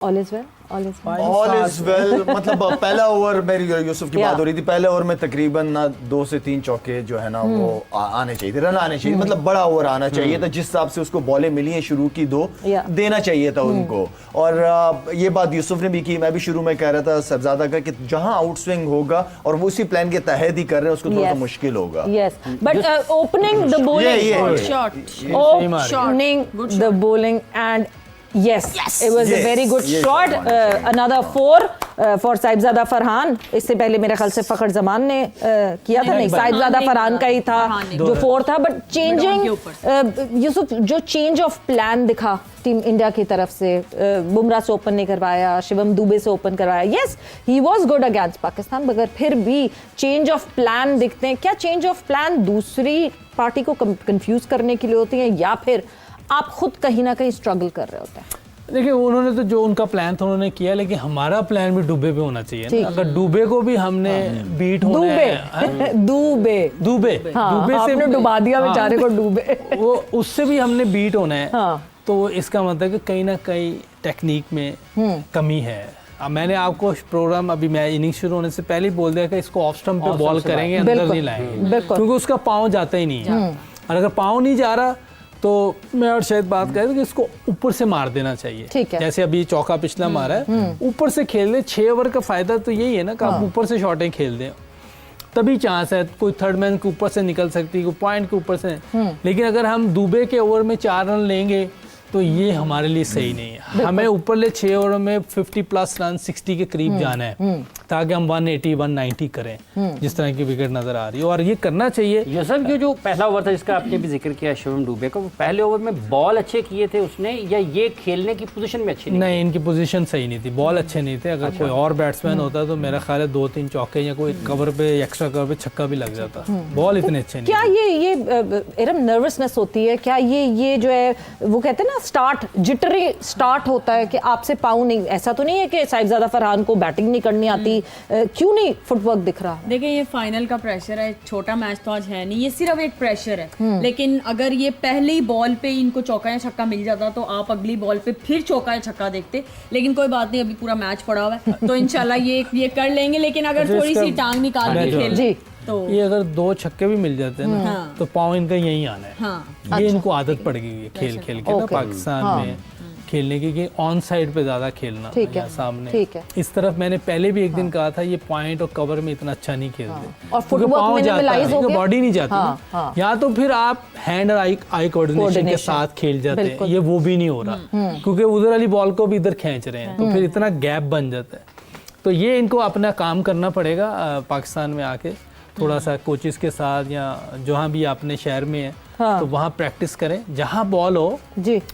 All is well, all is well. मतलब पहला over मेरी यूसुफ की बात हो रही थी, पहले ओवर में तकरीबन ना 2 से 3 चौके जो है ना वो आने चाहिए थे, रन आने चाहिए, मतलब बड़ा ओवर आना चाहिए था। जिस हिसाब से उसको बॉलें मिली हैं शुरू की 2 देना चाहिए था उनको। और ये बात यूसुफ ने भी की, मैं भी शुरू में कह रहा था साहबजादा का कि जहां आउट स्विंग होगा और वो उसी प्लान के तहत ही कर रहे हैं, उसको थोड़ा सा मुश्किल होगा। Yes, but opening the bowling opening the bowling and yes, it was a very good shot. Another 4 for Sahibzada Farhan. इससे पहले मेरे ख्याल से फखर जमान ने किया था, नहीं साहिबजादा फरहान का ही था जो 4 था। बट चेंजिंग यूसुफ, जो चेंज ऑफ प्लान दिखा टीम इंडिया की तरफ से, बुमराह से ओपन नहीं करवाया, शिवम दुबे से ओपन करवाया। Yes, he was good against Pakistan, मगर फिर भी चेंज ऑफ प्लान दिखते हैं। क्या चेंज ऑफ प्लान दूसरी पार्टी को कंफ्यूज करने के लिए होती है, या फिर आप खुद कहीं ना कहीं स्ट्रगल कर रहे होते हैं? देखिए, उन्होंने तो जो उनका प्लान था उन्होंने किया, लेकिन हमारा प्लान भी डुबे पे होना चाहिए ना। अगर डुबे को भी हमने बीट होना है, दुबे से आपने डुबा दिया बेचारे को, डुबे वो उससे भी हमने बीट होना है। तो इसका मतलब कि कहीं ना कहीं टेक्निक में कमी है। अब मैंने आपको प्रोग्राम अभी मैं इनिंग शुरू होने से पहले ही बोल दिया कि इसको ऑफ स्टंप पे बॉल करेंगे, अंदर नहीं लाएंगे, क्योंकि उसका पाँव जाता ही नहीं है। और अगर पाँव नहीं जा रहा तो मैं और शायद बात करें कि इसको ऊपर से मार देना चाहिए। जैसे अभी चौका पिछला मारा है, ऊपर से खेल दे। 6 ओवर का फायदा तो यही है ना कि आप ऊपर से शॉटें खेल दें, तभी चांस है। कोई थर्ड मैन के ऊपर से निकल सकती है, कोई पॉइंट के ऊपर से। लेकिन अगर हम दुबे के ओवर में 4 रन लेंगे तो ये हमारे लिए सही नहीं है। हमें ऊपर ले 6 ओवर में 50+ रन 60 के करीब जाना है, ताकि हम 180 190 करें, जिस तरह की विकेट नजर आ रही है। और ये करना चाहिए। यूसुफ, जो पहला ओवर था जिसका आपने भी जिक्र किया शिवम दुबे का, वो पहले ओवर में बॉल अच्छे किए थे उसने, या ये खेलने की पोजीशन में अच्छी नहीं, इनकी पोजीशन सही नहीं थी, बॉल अच्छे नहीं थे। अगर कोई और बैट्समैन होता तो मेरा ख्याल है 2-3 चौके या कोई कवर पे, एक्स्ट्रा कवर पे छक्का भी लग जाता। बॉल इतने अच्छे नहीं। क्या ये एरम नर्वसनेस होती है? क्या ये जो है वो कहते हैं ना स्टार्ट जिटरी स्टार्ट होता है कि आपसे पाऊं नहीं? ऐसा तो नहीं है कि साहिबजादा फरहान को बैटिंग नहीं करनी आती, क्यों नहीं फुटवर्क दिख रहा? देखिए, ये फाइनल का प्रेशर है, छोटा मैच तो आज है नहीं, ये सिर्फ एक प्रेशर है। लेकिन अगर ये पहली बॉल पे इनको चौका या छक्का मिल जाता तो आप अगली बॉल पे फिर चौका या छक्का देखते। लेकिन कोई बात नहीं, अभी पूरा मैच पड़ा हुआ है तो इंशाल्लाह ये कर लेंगे। लेकिन अगर थोड़ी सी टांग निकाल के खेल तो ये अगर 2 छक्के भी मिल जाते हैं ना, तो पाँव इनका यहीं आना है। ये इनको आदत पड़ गई है खेल खेल के ना पाकिस्तान में खेलने की, कि ऑन साइड पे ज्यादा खेलना या सामने। इस तरफ मैंने पहले भी एक दिन कहा था, ये पॉइंट और कवर में इतना अच्छा नहीं खेलते, और फुटवर्क में मिलाइज हो गया, बॉडी नहीं जाती। या तो फिर आप हैंड और आई कोऑर्डिनेशन के साथ खेल जाते हैं, ये वो भी नहीं हो रहा, क्योंकि उधर वाली बॉल को भी इधर खींच रहे हैं, तो फिर इतना गैप बन जाता है। तो ये इनको अपना काम करना पड़ेगा पाकिस्तान में आके, थोड़ा सा कोचेस के साथ, या जहाँ भी अपने शहर में है तो वहाँ प्रैक्टिस करें। जहाँ बॉल हो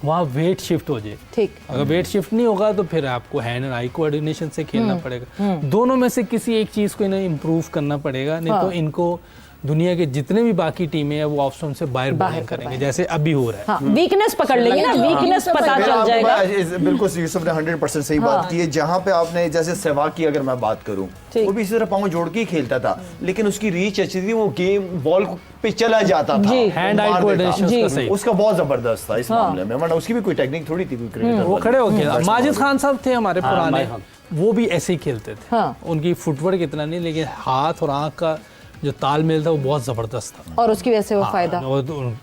वहाँ वेट शिफ्ट हो जाए। ठीक, अगर वेट शिफ्ट नहीं होगा तो फिर आपको हैंड और आई कोऑर्डिनेशन से खेलना पड़ेगा। दोनों में से किसी एक चीज को इन्हें इम्प्रूव करना पड़ेगा, नहीं तो इनको दुनिया के जितने भी बाकी टीमें हैं वो ऑफ स्टंप से बाहर बॉलिंग करेंगे, जैसे अभी हो रहा है। वीकनेस पकड़ लेंगे ना, वीकनेस पता चल जाएगा। बिल्कुल यूसुफ ने 100% सही बात की है। जहाँ पे आपने जैसे सहवाग की अगर मैं बात करूं, वो भी इसी तरह पाँव जोड़ के ही खेलता था, लेकिन उसकी रीच अच्छी थी, वो गेम बॉल पे चला जाता था, हैंड आई कोऑर्डिनेशन उसका बहुत जबरदस्त था इस मामले में, वरना उसकी भी कोई टेक्निक थोड़ी थी। वो खड़े हो गए। माजिद खान साहब थे हमारे पुराने, वो भी ऐसे ही खेलते थे। उनकी फुटवर्क इतना नहीं, लेकिन हाथ और आंख का जो तालमेल था वो बहुत जबरदस्त था, और उसकी वजह से वो फायदा, और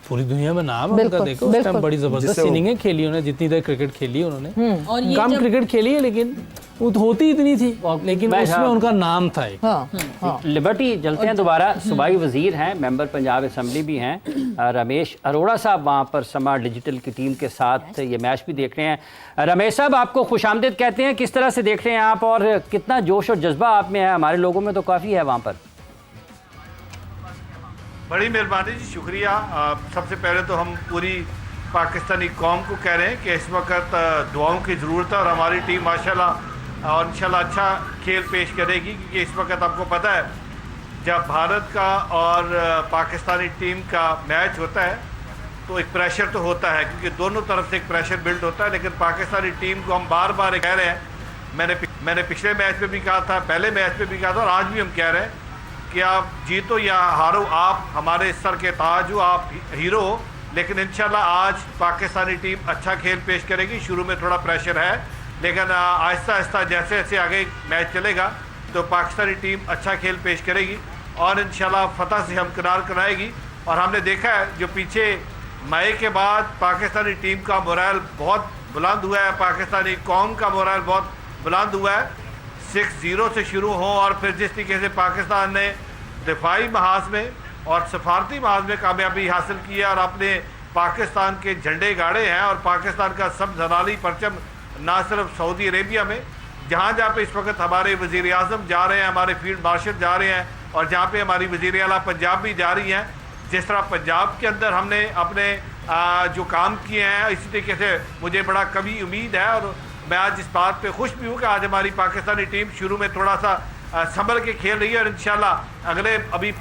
पूरी दुनिया में नाम है उनका। देखो उस टाइम बड़ी जबरदस्त इनिंग्स खेली उन्होंने, जितनी देर क्रिकेट खेली उन्होंने, कम क्रिकेट खेली है लेकिन वो होती इतनी थी, लेकिन उसमें उनका नाम था। लिबर्टी चलते हैं दोबारा। सूबाई वजीर हैं, मेंबर पंजाब असेंबली भी हैं, रमेश अरोड़ा साहब वहाँ पर समा डिजिटल की टीम के साथ ये मैच भी देख रहे हैं। रमेश साहब, आपको खुशामदीद कहते हैं, किस तरह से देख रहे हैं आप, और कितना जोश और जज्बा आप में है? हमारे लोगों में तो काफ़ी है वहाँ पर। बड़ी मेहरबानी जी, शुक्रिया। सबसे पहले तो हम पूरी पाकिस्तानी कौम को कह रहे हैं कि इस वक्त दुआओं की ज़रूरत है, और हमारी टीम माशाल्लाह और इंशाल्लाह अच्छा खेल पेश करेगी, क्योंकि इस वक्त आपको पता है जब भारत का और पाकिस्तानी टीम का मैच होता है तो एक प्रेशर तो होता है, क्योंकि दोनों तरफ से एक प्रेशर बिल्ड होता है। लेकिन पाकिस्तानी टीम को हम बार बार कह रहे हैं, मैंने पिछले मैच में भी कहा था, पहले मैच में भी कहा था, और आज भी हम कह रहे हैं कि आप जीतो या हारो, आप हमारे सर के ताज हो, आप हीरो हो। लेकिन इंशाल्लाह आज पाकिस्तानी टीम अच्छा खेल पेश करेगी। शुरू में थोड़ा प्रेशर है, लेकिन आहिस्ता आहिस्ता जैसे जैसे आगे मैच चलेगा तो पाकिस्तानी टीम अच्छा खेल पेश करेगी और इंशाल्लाह फतह से हमकिनार कराएगी। और हमने देखा है जो पीछे मई के बाद पाकिस्तानी टीम का मोरल बहुत बुलंद हुआ है, पाकिस्तानी कौम का मोरल बहुत बुलंद हुआ है। 6-0 से शुरू हो और फिर जिस तरीके से पाकिस्तान ने दिफाई महाज में और सफारती महाज में कामयाबी हासिल की है और अपने पाकिस्तान के झंडे गाड़े हैं और पाकिस्तान का सब जनाली परचम ना सिर्फ सऊदी अरेबिया में, जहाँ जहाँ पे इस वक्त हमारे वज़ीर आज़म जा रहे हैं, हमारे फील्ड मार्शल जा रहे हैं और जहाँ पे हमारी वज़ीर आला पंजाब भी जा रही हैं। जिस तरह पंजाब के अंदर हमने अपने जो काम किए हैं, इसी तरीके से मुझे बड़ा कभी उम्मीद है और मैं आज इस बात पे खुश भी हूँ कि आज हमारी पाकिस्तानी टीम शुरू में थोड़ा सा संभल के खेल रही है और इंशाल्लाह अगले अभी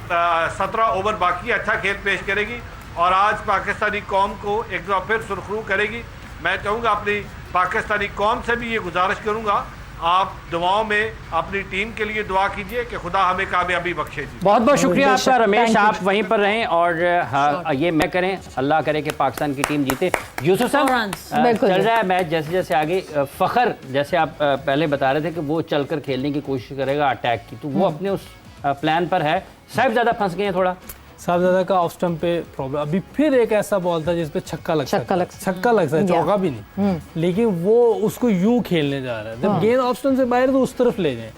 17 ओवर बाकी अच्छा खेल पेश करेगी और आज पाकिस्तानी कौम को एक बार फिर सुरखरू करेगी। मैं चाहूँगा अपनी पाकिस्तानी कौम से भी ये गुजारिश करूँगा, आप दुआओं में अपनी टीम के लिए दुआ कीजिए कि खुदा हमें कामयाबी बख्शे जी। बहुत बहुत शुक्रिया आपका रमेश, Thank you. आप वहीं पर रहें और हाँ, ये मैं करें, अल्लाह करे कि पाकिस्तान की टीम जीते। यूसुफ साहब, बिल्कुल चल जी। रहा है मैच जैसे जैसे आगे, फ़खर जैसे आप पहले बता रहे थे कि वो चलकर खेलने की कोशिश करेगा अटैक की, तो वो अपने उस प्लान पर है। साहिबजादा फंस गए हैं थोड़ा, साहबजादा का ऑफ स्टंप पे प्रॉब्लम। अभी फिर एक ऐसा बॉल था जिसपे छक्का लग सकता है, चौका भी नहीं, लेकिन वो उसको यूं खेलने जा रहा है। जब गेंद ऑफ स्टंप से बाहर तो उस तरफ ले जाए,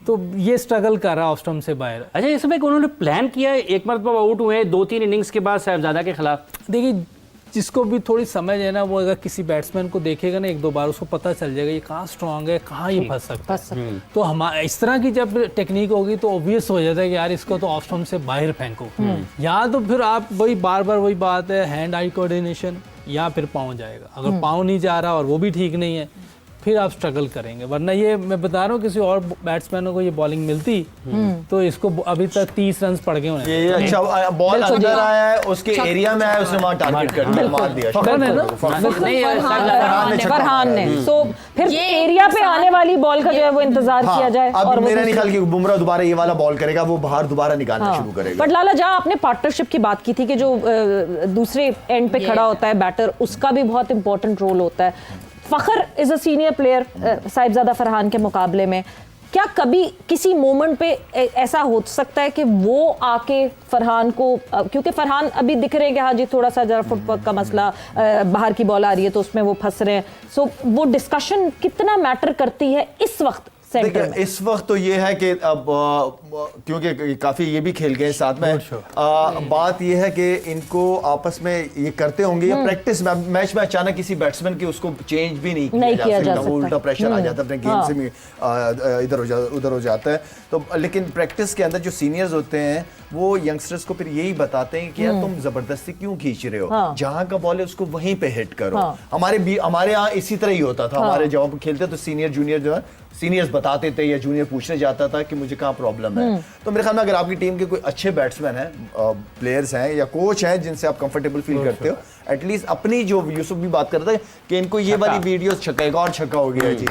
तो ये स्ट्रगल कर रहा है ऑफ स्टंप से बाहर। अच्छा इसमें उन्होंने प्लान किया है, एक मरतबा आउट हुए 2-3 इनिंग्स के बाद साहिबजादा के खिलाफ। देखिए जिसको भी थोड़ी समझ है ना, वो अगर किसी बैट्समैन को देखेगा ना 1-2 बार, उसको पता चल जाएगा ये कहाँ स्ट्रांग है, कहाँ ये फंस सकता है। तो हम इस तरह की जब टेक्निक होगी तो ऑब्वियस हो जाता है कि यार इसको तो ऑफ स्टंप से बाहर फेंको, या तो फिर आप वही बार बार वही बात है, हैंड आई कोऑर्डिनेशन, या फिर पाँव जाएगा। अगर पाँव नहीं जा रहा और वो भी ठीक नहीं है, फिर आप स्ट्रगल करेंगे। वरना ये मैं बता रहा हूँ, किसी और बैट्समैनों को ये बॉलिंग मिलती तो इसको अभी तक 30 रन पड़ गए होने। ये अच्छा बॉल अंदर आया है, उसके एरिया में आया, उसने वहाँ टारगेट कर दिया, मार दिया। फरहान है ना? फरहान ने सो फिर एरिया पे आने वाली बॉल का जो है वो इंतजार किया जाए। अब और मेरा नहीं ख्याल कि बुमराह दोबारा ये वाला बॉल करेगा, वो बाहर दोबारा निकालना शुरू करेगा। बट लाला जहाँ आपने पार्टनरशिप की बात की थी कि जो दूसरे एंड पे खड़ा होता है बैटर, उसका भी बहुत इंपॉर्टेंट रोल होता है। Fakhar is a senior player Sahibzada Farhan के मुकाबले में, क्या कभी किसी मोमेंट पे ऐसा हो सकता है कि वो आके फरहान को, क्योंकि फरहान अभी दिख रहे हैं कि हाँ जी थोड़ा सा जरा फुटवर्क का मसला, बाहर की बॉल आ रही है तो उसमें वो फंस रहे हैं, सो वो डिस्कशन कितना मैटर करती है इस वक्त सेंटर में? इस वक्त तो ये है कि अब क्योंकि काफ़ी ये भी खेल गए साथ में, बात ये है कि इनको आपस में ये करते होंगे या प्रैक्टिस मैच में अचानक किसी बैट्समैन की उसको चेंज भी नहीं किया जा सकता, उल्टा प्रेशर आ जाता है, अपने गेम से भी इधर उधर हो जाता है। तो लेकिन प्रैक्टिस के अंदर जो सीनियर्स होते हैं वो यंगस्टर्स को फिर यही बताते हैं कि यार तुम जबरदस्ती क्यों खींच रहे हो, जहां का बॉल है उसको वहीं पे हिट करो। हमारे यहाँ इसी तरह ही होता था, हमारे जब खेलते तो सीनियर जूनियर जो है सीनियर्स बताते थे या जूनियर पूछने जाता था कि मुझे कहाँ प्रॉब्लम है। तो मेरे ख्याल में अगर आपकी टीम के कोई अच्छे बैट्समैन हैं, प्लेयर्स हैं या कोच हैं जिनसे आप कंफर्टेबल फील करते हो, एटलीस्ट अपनी जो यूसुफ भी बात करता है कि इनको ये वाली वीडियो छक्का, एक और छक्का हो गया जी,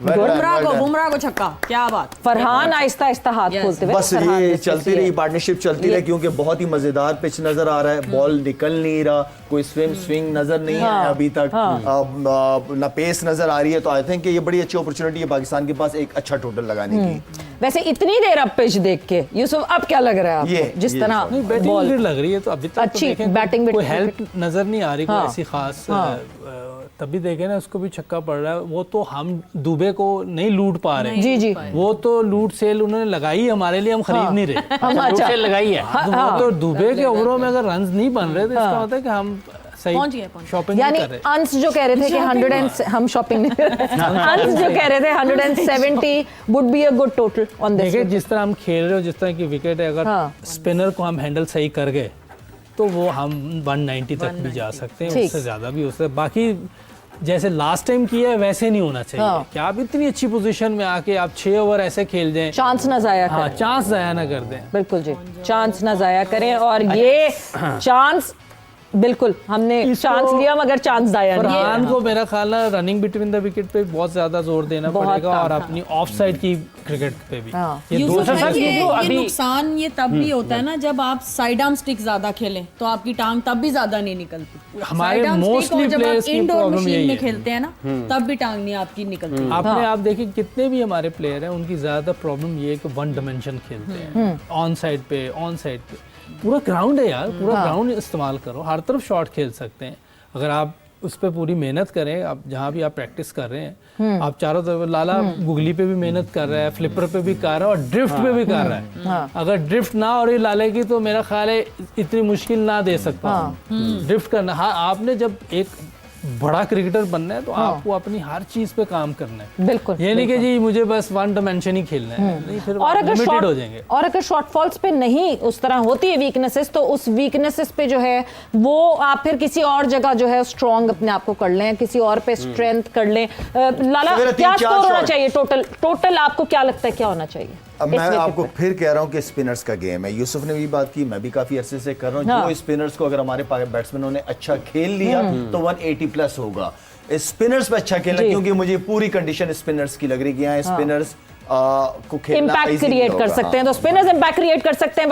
बुमराह को छक्का, क्या बात। फरहान आहिस्ता आहिस्ता हाथ खोलते हुए, बस ये चलती रही, पार्टनरशिप चलती रही, क्योंकि बहुत ही मजेदार पिच नजर आ रहा है, बॉल निकल नहीं रहा, कोई स्विंग नजर नहीं है अभी तक, ना पेस नजर आ रही है। तो आई थिंक ये बड़ी अच्छी अपॉर्चुनिटी है पाकिस्तान के पास एक अच्छा टोटल लगाने की। वैसे इतनी देर अब पिच देख के यूसुफ अब क्या लग रहा है आपको? जिस तरह बैटिंग लग रही है तो अभी तक अच्छी तो बैटिंग भी कोई हेल्प नजर नहीं आ रही, कोई ऐसी खास। तभी देखे ना उसको भी छक्का पड़ रहा है, वो तो हम दुबे को नहीं लूट पा रहे। जी जी, वो तो लूट सेल उन्होंने लगाई हमारे लिए, हम खरीद नहीं रहे। हम लूट सेल लगाई है। वो तो दुबे के ओवरों में अगर रन नहीं बन रहे तो इसका मतलब है कि हम सही शॉपिंग यानी कर रहे। अंश जो कह रहे थे कि 100 हम शॉपिंग नहीं अंश जो कह रहे थे 170 would be a good total on this. देखिए जिस तरह हम खेल रहे हो, जिस तरह की विकेट है, अगर स्पिनर को हम हैंडल सही कर गए तो वो हम 190 तक भी जा सकते हैं, उससे ज्यादा भी हो सकता है। बाकी जैसे लास्ट टाइम किया है वैसे नहीं होना चाहिए कि आप इतनी अच्छी पोजीशन में आके आप 6 ओवर ऐसे खेल जाएं, चांस ना जाया करें। हाँ, चांस जाया ना कर दें। बिल्कुल जी, चांस ना जाया करें। और ये चांस बिल्कुल हमने चांस लिया मगर चांस जाया नहीं। फरहान को मेरा ख्याल है रनिंग बिटवीन द विकेट पे बहुत ज्यादा जोर देना पड़ेगा और अपनी ऑफ साइड की क्रिकेट पे भी। ये यूसुफ दो भाई, से ये अभी- नुकसान ये तब भी होता है ना जब आप साइड आर्म स्टिक ज्यादा खेलें तो आपकी टांग तब भी ज्यादा नहीं निकलती। हमारे Side arm stick mostly और जब players आप की इंडोर problem मशीन यही में है। खेलते हैं ना तब भी टांग नहीं आपकी निकलती। आपने आप देखिए कितने भी हमारे प्लेयर हैं उनकी ज़्यादा प्रॉब्लम ये है कि वन डायमेंशन खेलते हैं, ऑन साइड पे पूरा ग्राउंड है यार, पूरा ग्राउंड इस्तेमाल करो, हर तरफ शॉट खेल सकते हैं अगर आप उस पर पूरी मेहनत करें। आप जहाँ भी आप प्रैक्टिस कर रहे हैं आप चारों तरफ, लाला गुगली पे भी मेहनत कर रहा है, फ्लिपर पे भी कर रहा है और ड्रिफ्ट पे भी कर रहा है। अगर ड्रिफ्ट ना हो रही लाले की तो मेरा ख्याल है इतनी मुश्किल ना दे सकता ड्रिफ्ट करना। हाँ, आपने जब एक बड़ा क्रिकेटर बनना है तो आपको अपनी हर चीज पे काम करना है। बिल्कुल, ये नहीं कि जी मुझे बस वन डायमेंशन ही खेलना है, नहीं फिर और अगर लिमिटेड हो जाएंगे। और अगर शॉर्टफॉल्स पे नहीं उस तरह होती है वीकनेसेस, तो उस वीकनेसेस पे जो है वो आप फिर किसी और जगह जो है स्ट्रॉन्ग अपने आप को कर लें, किसी और पे स्ट्रेंथ कर लें। लाला, सवेरे क्या 3-4 स्कोर होना शॉट। चाहिए टोटल आपको क्या लगता है क्या होना चाहिए? अब इस मैं wicket आपको पे? फिर कह रहा हूं कि स्पिनर्स का गेम है। यूसुफ ने भी बात की, मैं भी काफी अरसे से कर रहा हूं। हाँ। जो स्पिनर्स को अगर हमारे बैट्समैनों ने अच्छा खेल लिया तो 180 प्लस होगा। स्पिनर्स पे अच्छा खेलना, जी। क्योंकि मुझे पूरी कंडीशन स्पिनर्स की लग रही है कि यहाँ स्पिनर्स को खेलना इम्पैक्ट easy नहीं क्रिएट कर होगा। सकते हैं, हाँ। तो स्पिनर्स इम्पैक्ट क्रिएट कर सकते हैं।